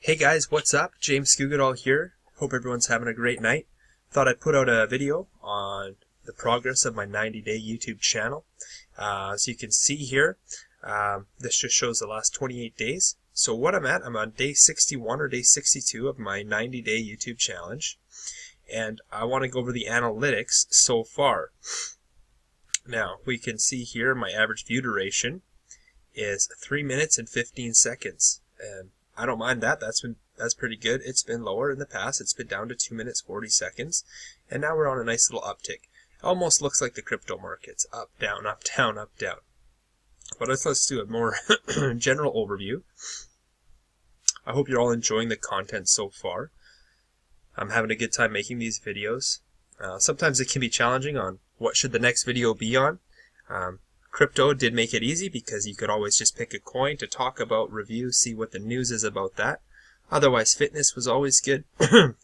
Hey guys, what's up? James Scugadall here. Hope everyone's having a great night. Thought I'd put out a video on the progress of my 90-day YouTube channel. As you can see here, this just shows the last 28 days. So what I'm on day 61 or day 62 of my 90-day YouTube challenge. And I want to go over the analytics so far. Now, we can see here my average view duration is 3 minutes and 15 seconds. And I don't mind that. That's pretty good. It's been lower in the past. It's been down to 2 minutes 40 seconds, and now we're on a nice little uptick. Almost looks like the crypto markets, up, down, up, down, up, down. But let's do a more general overview. I hope you're all enjoying the content so far. I'm having a good time making these videos. Sometimes it can be challenging on what should the next video be on. Crypto did make it easy because you could always just pick a coin to talk about, review, see what the news is about that. Otherwise, fitness was always good,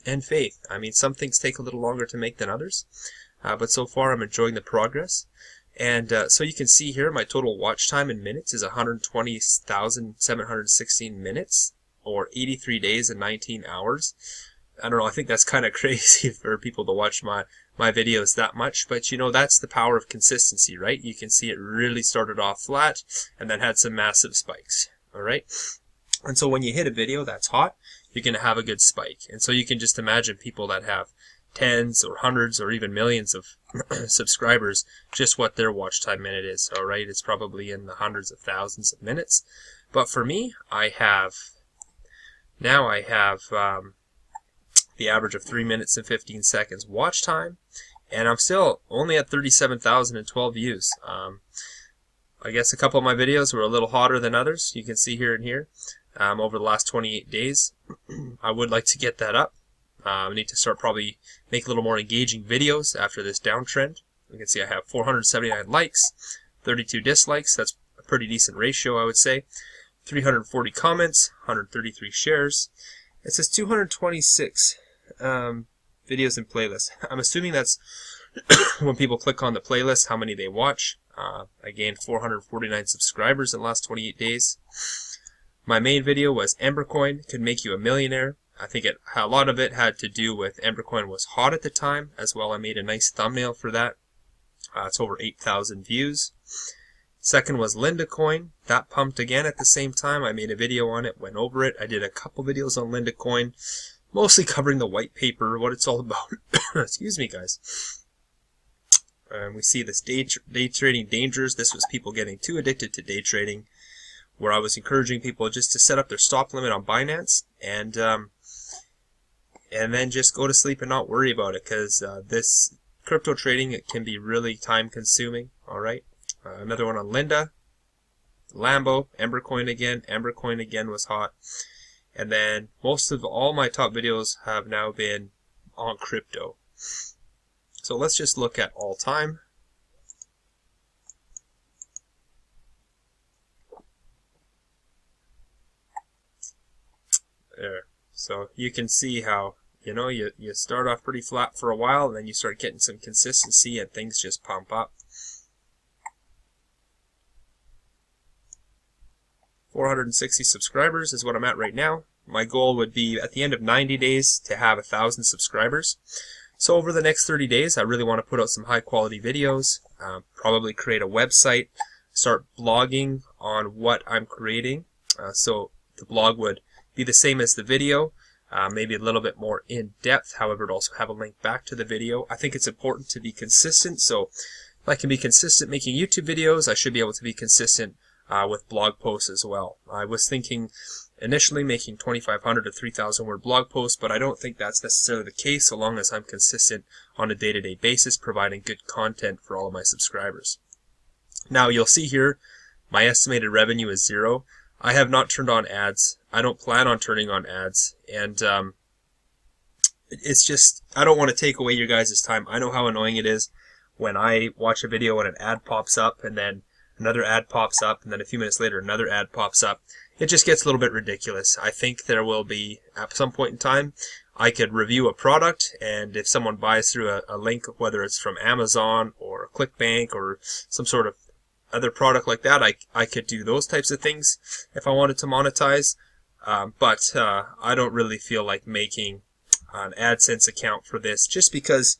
and faith. I mean, some things take a little longer to make than others, but so far I'm enjoying the progress. And so you can see here my total watch time in minutes is 120,716 minutes, or 83 days and 19 hours. I don't know, I think that's kind of crazy for people to watch my videos that much, but you know, that's the power of consistency, right? You can see it really started off flat and then had some massive spikes, alright? And so when you hit a video that's hot, you're going to have a good spike. And so you can just imagine people that have tens or hundreds or even millions of subscribers, just what their watch time minute is, alright? It's probably in the hundreds of thousands of minutes. But for me, I have the average of 3 minutes and 15 seconds watch time, and I'm still only at 37,012 views. I guess a couple of my videos were a little hotter than others. You can see here and here over the last 28 days. I would like to get that up. I need to start probably make a little more engaging videos after this downtrend. You can see I have 479 likes, 32 dislikes. That's a pretty decent ratio, I would say. 340 comments, 133 shares. It says 226 videos and playlists. I'm assuming that's when people click on the playlist, how many they watch. I gained 449 subscribers in the last 28 days. My main video was Embercoin could make you a millionaire. I think a lot of it had to do with Embercoin was hot at the time as well. I made a nice thumbnail for that. It's over 8,000 views. Second was Linda Coin. That pumped again at the same time. I made a video on it, went over it. I did a couple videos on Linda Coin, mostly covering the white paper, what it's all about. Excuse me, guys. We see this day trading dangers. This was people getting too addicted to day trading, where I was encouraging people just to set up their stop limit on Binance and then just go to sleep and not worry about it, because this crypto trading, it can be really time consuming. All right. Another one on Linda, Lambo, Embercoin again was hot. And then most of all my top videos have now been on crypto. So let's just look at all time. There. So you can see how, you know, you start off pretty flat for a while, and then you start getting some consistency and things just pump up. 460 subscribers is what I'm at right now. My goal would be at the end of 90 days to have 1,000 subscribers. So over the next 30 days, I really want to put out some high quality videos, probably create a website, start blogging on what I'm creating. So the blog would be the same as the video, maybe a little bit more in depth. However, it also have a link back to the video. I think it's important to be consistent. So if I can be consistent making YouTube videos, I should be able to be consistent with blog posts as well. I was thinking initially making 2,500 to 3,000 word blog posts, but I don't think that's necessarily the case so long as I'm consistent on a day-to-day basis, providing good content for all of my subscribers. Now you'll see here my estimated revenue is 0. I have not turned on ads. I don't plan on turning on ads, and it's just, I don't want to take away your guys' time. I know how annoying it is when I watch a video and an ad pops up, and then another ad pops up, and then a few minutes later another ad pops up. It just gets a little bit ridiculous. I think there will be, at some point in time, I could review a product, and if someone buys through a link, whether it's from Amazon or ClickBank or some sort of other product like that, I could do those types of things if I wanted to monetize. but I don't really feel like making an AdSense account for this, just because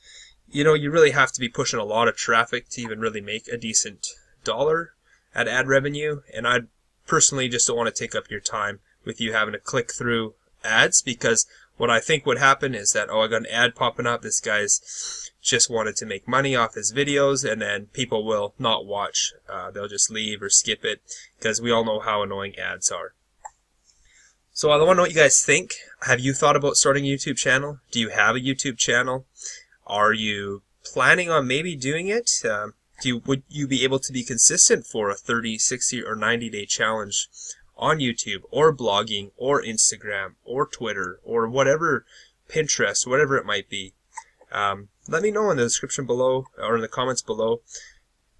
you really have to be pushing a lot of traffic to even really make a decent dollar at ad revenue, and I personally just don't want to take up your time with you having to click through ads, because what I think would happen is that, oh, I got an ad popping up, this guy's just wanted to make money off his videos, and then people will not watch. They'll just leave or skip it, because we all know how annoying ads are. So I want to know what you guys think. Have you thought about starting a YouTube channel? Do you have a YouTube channel? Are you planning on maybe doing it? Would you be able to be consistent for a 30, 60, or 90-day challenge on YouTube, or blogging, or Instagram, or Twitter, or whatever, Pinterest, whatever it might be? Let me know in the description below, or in the comments below,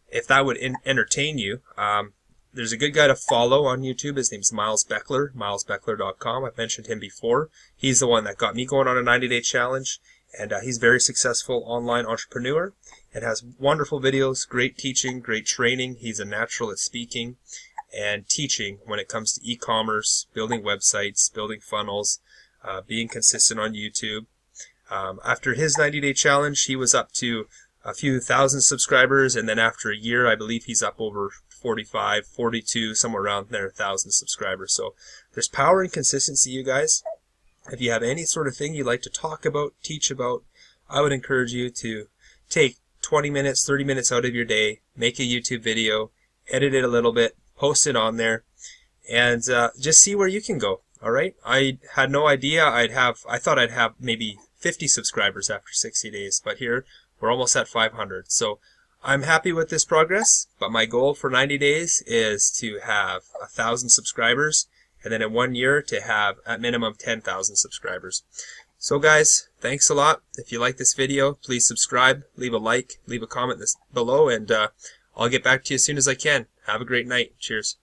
if that would entertain you. There's a good guy to follow on YouTube. His name's Miles Beckler, milesbeckler.com. I've mentioned him before. He's the one that got me going on a 90-day challenge, and he's a very successful online entrepreneur and has wonderful videos, great teaching, great training. He's a natural at speaking and teaching when it comes to e-commerce, building websites, building funnels, being consistent on YouTube. After his 90-day challenge, he was up to a few thousand subscribers, and then after a year, I believe he's up over 45, 42, somewhere around there, 1,000 subscribers. So there's power in consistency, you guys. If you have any sort of thing you'd like to talk about, teach about, I would encourage you to take 20 minutes, 30 minutes out of your day, make a YouTube video, edit it a little bit, post it on there, and just see where you can go. All right? I had no idea I thought I'd have maybe 50 subscribers after 60 days, but here we're almost at 500. So I'm happy with this progress, but my goal for 90 days is to have 1,000 subscribers, and then in 1 year to have at minimum 10,000 subscribers. So guys, thanks a lot. If you like this video, please subscribe, leave a like, leave a comment below, and I'll get back to you as soon as I can. Have a great night. Cheers.